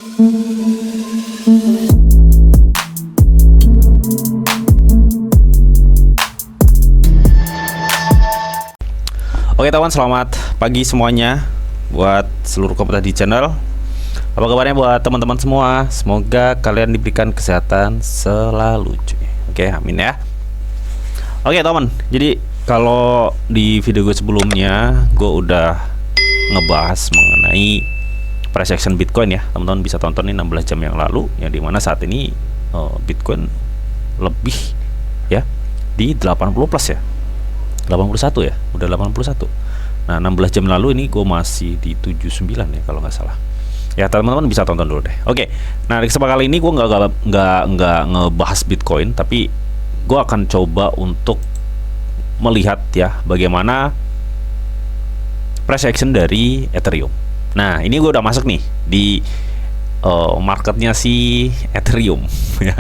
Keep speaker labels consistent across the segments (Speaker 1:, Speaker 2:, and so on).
Speaker 1: Oke teman, selamat pagi semuanya buat seluruh komputer di channel. Apa kabarnya buat teman-teman semua? Semoga kalian diberikan kesehatan selalu, cuy. Oke, amin ya. Oke teman, jadi kalau di video gue sebelumnya gue udah ngebahas mengenai price action Bitcoin ya. Teman-teman bisa tonton ini 16 jam yang lalu ya, dimana saat ini Bitcoin lebih ya di 80 plus ya, 81 ya, udah 81. Nah 16 jam lalu ini gue masih di 79 ya kalau nggak salah ya. Teman-teman bisa tonton dulu deh. Oke, nah di kesempatan kali ini gue nggak ngebahas Bitcoin, tapi gue akan coba untuk melihat ya bagaimana price action dari Ethereum. Nah ini gue udah masuk nih di marketnya si Ethereum ya.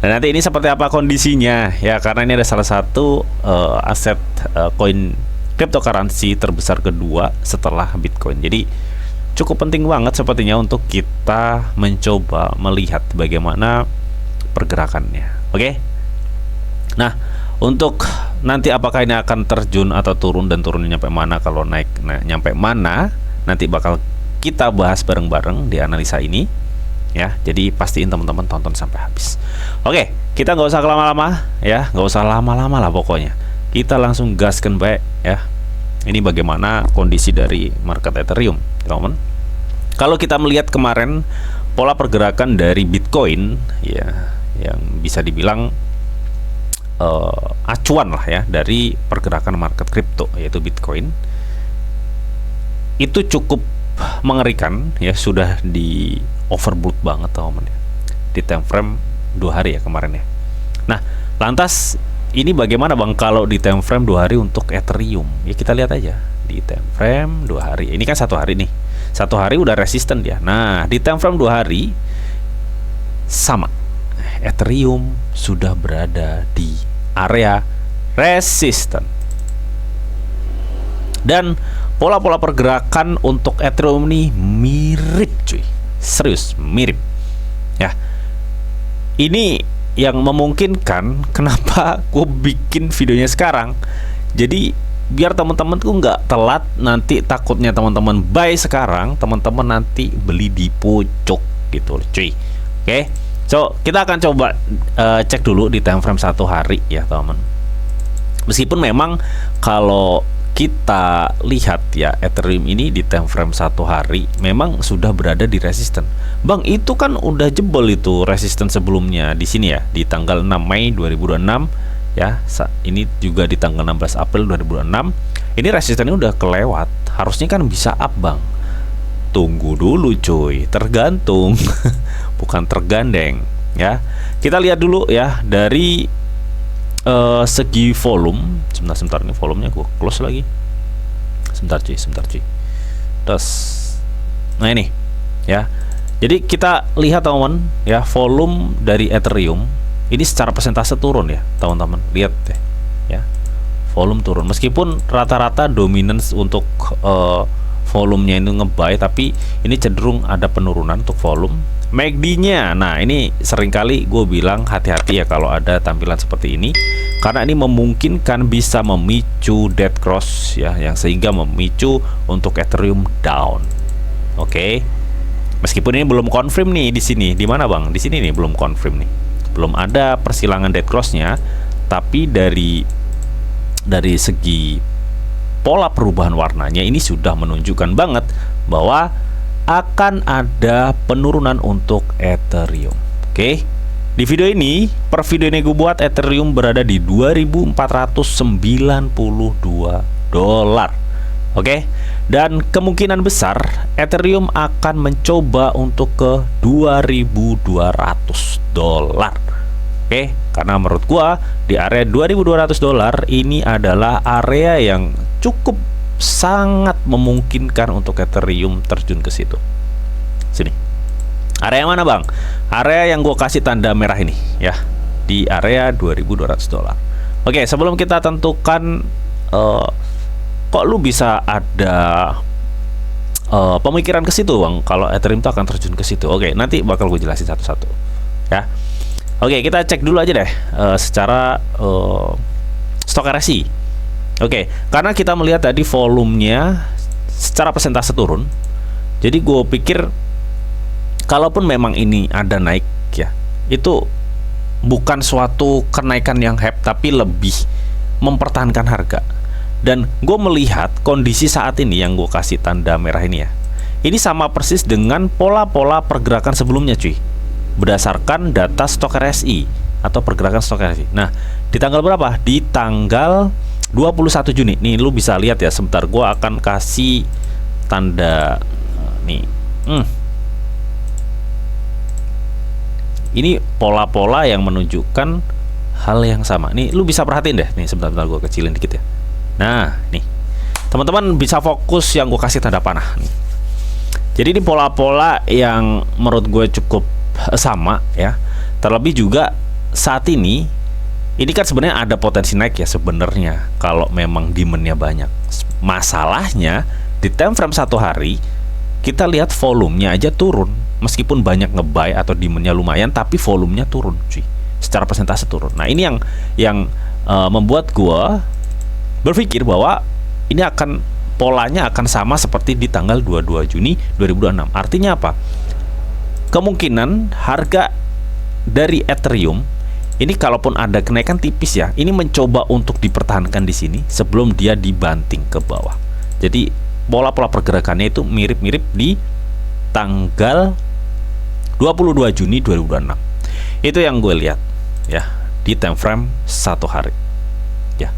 Speaker 1: Dan nanti ini seperti apa kondisinya ya, karena ini ada salah satu aset koin cryptocurrency terbesar kedua setelah Bitcoin. Jadi cukup penting banget sepertinya untuk kita mencoba melihat bagaimana pergerakannya. Oke. Nah, untuk nanti apakah ini akan terjun atau turun, dan turunnya nyampe mana, kalau naik nyampe mana, nanti bakal kita bahas bareng-bareng di analisa ini ya. Jadi pastiin teman-teman tonton sampai habis. Oke, kita nggak usah lama-lama ya, nggak usah lama-lama lah pokoknya. Kita langsung gaskan baik ya. Ini bagaimana kondisi dari market Ethereum, teman-teman. Kalau kita melihat kemarin pola pergerakan dari Bitcoin ya, yang bisa dibilang acuan lah ya dari pergerakan market kripto yaitu Bitcoin, itu cukup mengerikan ya, sudah di overbought banget teman-teman ya, di time frame 2 hari ya kemarin ya. Nah lantas ini bagaimana bang kalau di time frame 2 hari untuk Ethereum ya? Kita lihat aja di time frame 2 hari. Ini kan 1 hari nih, 1 hari udah resisten dia. Nah di time frame 2 hari sama, Ethereum sudah berada di area resisten. Dan pola-pola pergerakan untuk Ethereum nih mirip cuy, serius mirip ya. Ini yang memungkinkan kenapa gue bikin videonya sekarang. Jadi biar teman-teman tuh nggak telat nanti, takutnya teman-teman buy sekarang, teman-teman nanti beli di pojok gitu cuy. Oke, so kita akan coba cek dulu di time frame 1 hari ya teman. Meskipun memang kalau kita lihat ya, Ethereum ini di time frame 1 hari memang sudah berada di resisten. Bang, itu kan udah jebol itu resisten sebelumnya di sini ya, di tanggal 6 Mei 2026 ya. Ini juga di tanggal 16 April 2026. Ini resistennya udah kelewat. Harusnya kan bisa up, Bang. Tunggu dulu cuy, tergantung bukan tergandeng ya. Kita lihat dulu ya dari segi volume. Sebentar ini volumenya gue close lagi. Sebentar cuy. Terus nah ini ya. Jadi kita lihat teman-teman ya, volume dari Ethereum ini secara persentase turun ya teman-teman. Lihat deh ya, volume turun meskipun rata-rata dominance untuk volumenya itu nge-buy, tapi ini cenderung ada penurunan untuk volume. MACD-nya, nah ini seringkali gue bilang hati-hati ya kalau ada tampilan seperti ini, karena ini memungkinkan bisa memicu dead cross ya, yang sehingga memicu untuk Ethereum down. Oke. Meskipun ini belum confirm nih di sini. Di mana bang? Di sini nih belum confirm nih. Belum ada persilangan dead cross-nya, tapi dari segi pola perubahan warnanya ini sudah menunjukkan banget bahwa akan ada penurunan untuk Ethereum. Oke. Di video ini, per video ini gue buat Ethereum berada di 2.492 dolar. Oke. Dan kemungkinan besar Ethereum akan mencoba untuk ke 2.200 dolar. Oke, karena menurut gua di area 2.200 dolar ini adalah area yang cukup sangat memungkinkan untuk Ethereum terjun ke situ. Sini. Area mana bang? Area yang gue kasih tanda merah ini ya, di area 2.200 dolar. Oke, sebelum kita tentukan kok lu bisa ada pemikiran ke situ bang, kalau Ethereum itu akan terjun ke situ. Oke, nanti bakal gue jelasin satu-satu ya. Oke, kita cek dulu aja deh secara stochastic. Oke, karena kita melihat tadi volumenya secara persentase turun, jadi gue pikir kalaupun memang ini ada naik ya, itu bukan suatu kenaikan yang hype, tapi lebih mempertahankan harga. Dan gue melihat kondisi saat ini yang gue kasih tanda merah ini ya, ini sama persis dengan pola-pola pergerakan sebelumnya cuy, berdasarkan data Stock RSI atau pergerakan Stock RSI. Nah, di tanggal berapa? Di tanggal 21 Juni. Nih lu bisa lihat ya, sebentar gue akan kasih tanda nih. Ini pola-pola yang menunjukkan hal yang sama. Nih lu bisa perhatiin deh. Nih sebentar gue kecilin dikit ya. Nah nih teman-teman bisa fokus yang gue kasih tanda panah nih. Jadi ini pola-pola yang menurut gue cukup sama ya. Terlebih juga saat ini kan sebenarnya ada potensi naik ya sebenarnya kalau memang demandnya banyak. Masalahnya di time frame 1 hari kita lihat volumenya aja turun, meskipun banyak nge-buy atau demandnya lumayan, tapi volumenya turun cuy, secara persentase turun. Nah ini yang membuat gua berpikir bahwa ini polanya akan sama seperti di tanggal 22 Juni 2026. Artinya apa? Kemungkinan harga dari Ethereum ini kalaupun ada kenaikan tipis ya, ini mencoba untuk dipertahankan di sini sebelum dia dibanting ke bawah. Jadi pola-pola pergerakannya itu mirip-mirip di tanggal 22 Juni 2026. Itu yang gue lihat ya di time frame 1 hari ya.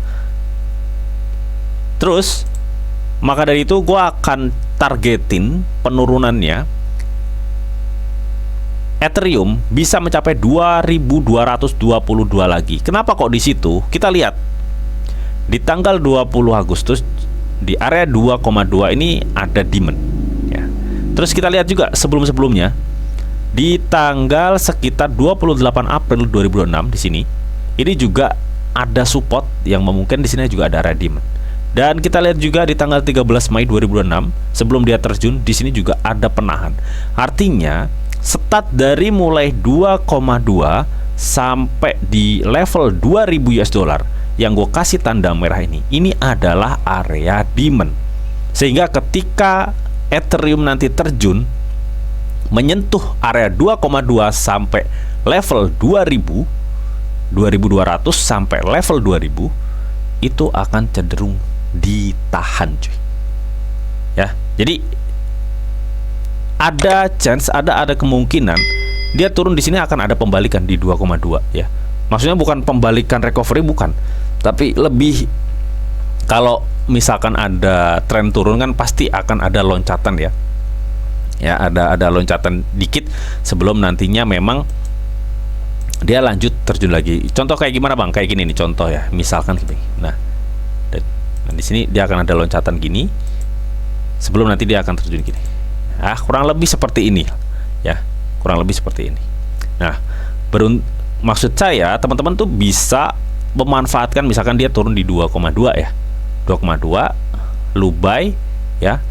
Speaker 1: Terus maka dari itu gue akan targetin penurunannya Ethereum bisa mencapai 2222 lagi. Kenapa kok di situ? Kita lihat di tanggal 20 Agustus di area 2,2 ini ada demand ya. Terus kita lihat juga sebelum-sebelumnya di tanggal sekitar 28 April 2006 di sini ini juga ada support yang memungkinkan di sini juga ada area demand. Dan kita lihat juga di tanggal 13 Mei 2006 sebelum dia terjun di sini juga ada penahan. Artinya start dari mulai 2,2 sampai di level 2000 US dollar yang gue kasih tanda merah ini adalah area demand. Sehingga ketika Ethereum nanti terjun menyentuh area 2,2 sampai level 2200 sampai level 2000 itu akan cenderung ditahan cuy ya. Jadi ada chance, ada kemungkinan dia turun di sini akan ada pembalikan di 2,2 ya. Maksudnya bukan pembalikan recovery, bukan, tapi lebih kalau misalkan ada tren turun kan pasti akan ada loncatan ya. Ya, ada loncatan dikit sebelum nantinya memang dia lanjut terjun lagi. Contoh kayak gimana bang? Kayak gini nih contoh ya. Misalkan gini. Nah di sini dia akan ada loncatan gini sebelum nanti dia akan terjun gini. Kurang lebih seperti ini ya, kurang lebih seperti ini. Nah, maksud saya teman-teman tuh bisa memanfaatkan misalkan dia turun di 2,2 ya, 2,2 lu buy ya.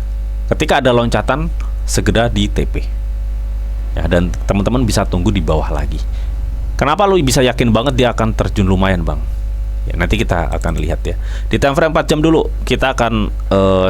Speaker 1: Ketika ada loncatan segera di TP ya, dan teman-teman bisa tunggu di bawah lagi. Kenapa lu bisa yakin banget dia akan terjun lumayan bang? Ya, nanti kita akan lihat ya. Di time frame 4 jam dulu kita akan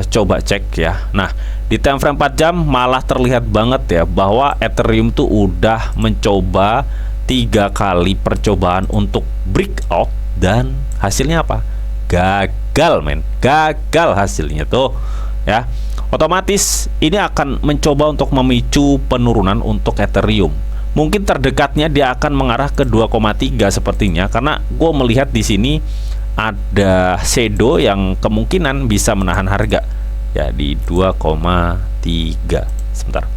Speaker 1: coba cek ya. Nah, di time frame 4 jam malah terlihat banget ya bahwa Ethereum tuh udah mencoba 3 kali percobaan untuk breakout dan hasilnya apa? Gagal men, gagal hasilnya tuh ya. Otomatis ini akan mencoba untuk memicu penurunan untuk Ethereum. Mungkin terdekatnya dia akan mengarah ke 2,3 sepertinya, karena gue melihat di sini ada shadow yang kemungkinan bisa menahan harga ya di 2,3. Sebentar.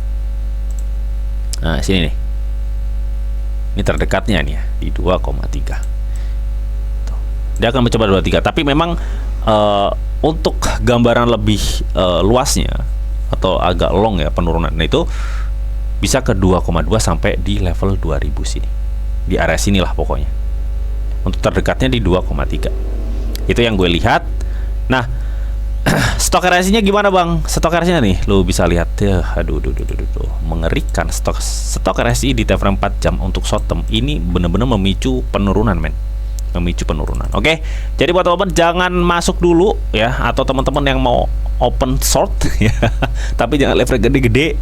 Speaker 1: Nah, sini nih. Ini terdekatnya nih ya di 2,3. Dia akan mencoba 2,3, tapi memang untuk gambaran lebih luasnya atau agak long ya penurunan itu bisa ke 2,2 sampai di level 2000 sini. Di area sinilah pokoknya. Untuk terdekatnya di 2,3. Itu yang gue lihat. Nah, Stok RSI-nya gimana bang? Stok RSI-nya nih, lo bisa lihat ya. Aduh, mengerikan. Stok RSI di time frame 4 jam untuk short term ini benar-benar memicu penurunan, men. Memicu penurunan. Oke, jadi buat teman-teman jangan masuk dulu ya, atau teman-teman yang mau open short ya, tapi jangan leverage gede-gede.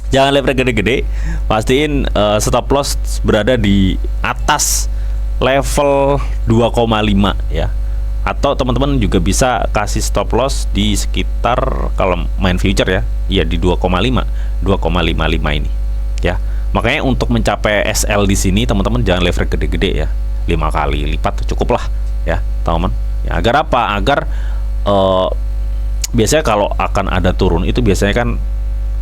Speaker 1: Jangan leverage gede-gede. Pastiin stop loss berada di atas level 2,5 ya. Atau teman-teman juga bisa kasih stop loss di sekitar, kalau main future ya di 2,55 ini ya. Makanya untuk mencapai SL di sini teman-teman jangan leverage gede-gede ya, 5 kali lipat cukup lah ya teman-teman ya. Agar apa? Agar biasanya kalau akan ada turun itu biasanya kan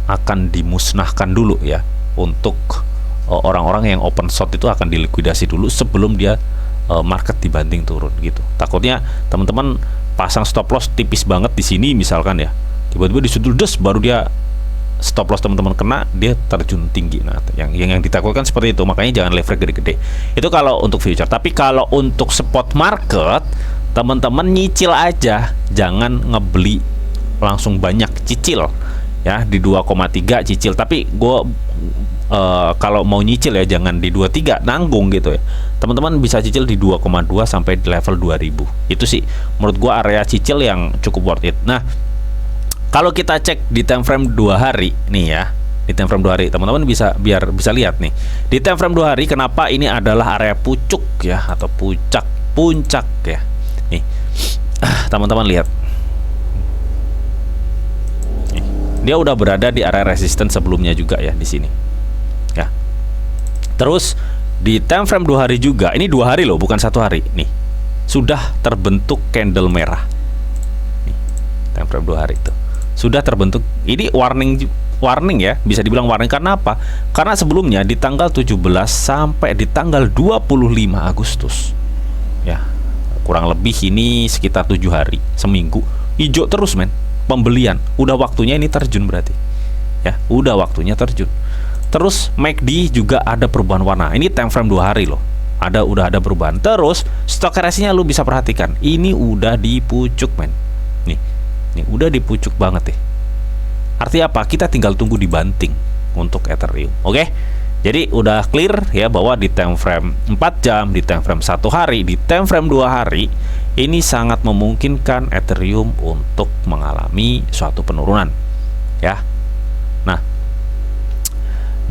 Speaker 1: akan dimusnahkan dulu ya, untuk orang-orang yang open short itu akan dilikuidasi dulu sebelum dia market dibanting turun gitu. Takutnya teman-teman pasang stop loss tipis banget di sini misalkan ya, tiba-tiba disutul des, baru dia stop loss teman-teman kena, dia terjun tinggi. Nah, yang ditakutkan seperti itu. Makanya jangan leverage gede-gede. Itu kalau untuk future. Tapi kalau untuk spot market, teman-teman nyicil aja, jangan ngebeli langsung banyak, cicil ya di 2,3 cicil. Tapi gue kalau mau nyicil ya jangan di 23, nanggung gitu ya. Teman-teman bisa cicil di 2,2 sampai di level 2000. Itu sih menurut gua area cicil yang cukup worth it. Nah, kalau kita cek di time frame 2 hari nih ya. Di time frame 2 hari teman-teman bisa lihat nih. Di time frame 2 hari kenapa ini adalah area pucuk ya, atau puncak ya. Nih. Teman-teman lihat. Nih, dia udah berada di area resistance sebelumnya juga ya di sini. Ya. Terus di time frame 2 hari juga, ini 2 hari loh, bukan 1 hari. Nih, sudah terbentuk candle merah. Nih, time frame 2 hari itu sudah terbentuk. Ini warning ya, bisa dibilang warning. Karena apa? Karena sebelumnya di tanggal 17 sampai di tanggal 25 Agustus ya, kurang lebih ini sekitar 7 hari, seminggu hijau terus, men. Pembelian, udah waktunya ini terjun berarti ya, udah waktunya terjun. Terus MACD juga ada perubahan warna. Ini time frame 2 hari loh. Udah ada perubahan. Terus stok RSI-nya lu bisa perhatikan. Ini udah di pucuk, men. Nih udah di pucuk banget nih. Artinya apa? Kita tinggal tunggu dibanting untuk Ethereum. Oke? Jadi udah clear ya bahwa di time frame 4 jam, di time frame 1 hari, di time frame 2 hari ini sangat memungkinkan Ethereum untuk mengalami suatu penurunan ya. Nah,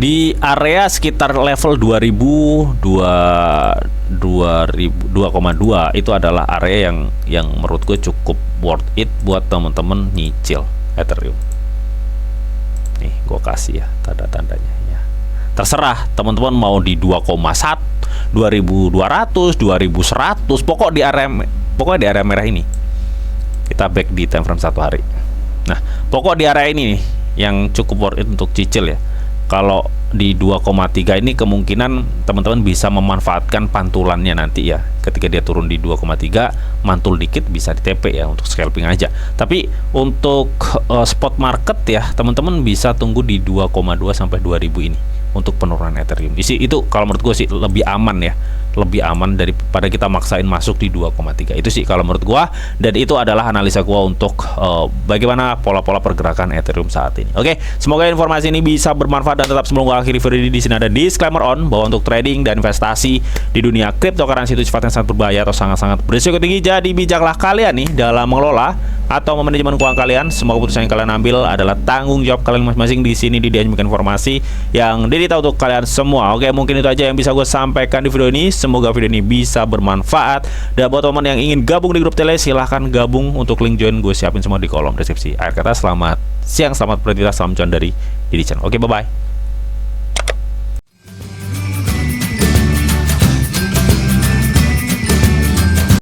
Speaker 1: di area sekitar level 2,2 itu adalah area yang menurut gue cukup worth it buat teman-teman nyicil Ethereum. Nih, gue kasih ya tanda-tandanya ya. Terserah teman-teman mau di 2,1, 2200, 2100, pokoknya di area merah ini. Kita back di time frame 1 hari. Nah, pokok di area ini nih yang cukup worth it untuk cicil ya. Kalau di 2,3 ini kemungkinan teman-teman bisa memanfaatkan pantulannya nanti ya. Ketika dia turun di 2,3, mantul dikit bisa di TP ya untuk scalping aja. Tapi untuk spot market ya, teman-teman bisa tunggu di 2,2 sampai 2000 ini untuk penurunan Ethereum. Itu kalau menurut gue sih lebih aman ya, lebih aman daripada kita maksain masuk di 2,3. Itu sih kalau menurut gue, dan itu adalah analisa gue untuk bagaimana pola-pola pergerakan Ethereum saat ini. Oke, semoga informasi ini bisa bermanfaat dan tetap sebelum gue akhiri video ini, di sini ada disclaimer on bahwa untuk trading dan investasi di dunia cryptocurrency itu sifatnya sangat berbahaya atau sangat-sangat berisiko tinggi. Jadi bijaklah kalian nih dalam mengelola atau memanajemen keuangan kalian. Semua keputusan yang kalian ambil adalah tanggung jawab kalian masing-masing. Di sini didiamkan informasi yang tahu untuk kalian semua. Oke, mungkin itu aja yang bisa gue sampaikan di video ini. Semoga video ini bisa bermanfaat. Dan buat teman yang ingin gabung di grup tele, silahkan gabung. Untuk link join gue siapin semua di kolom deskripsi. Akhir kata, selamat siang, selamat beraktivitas, salam cuan dari Didi Chan. Oke, bye-bye.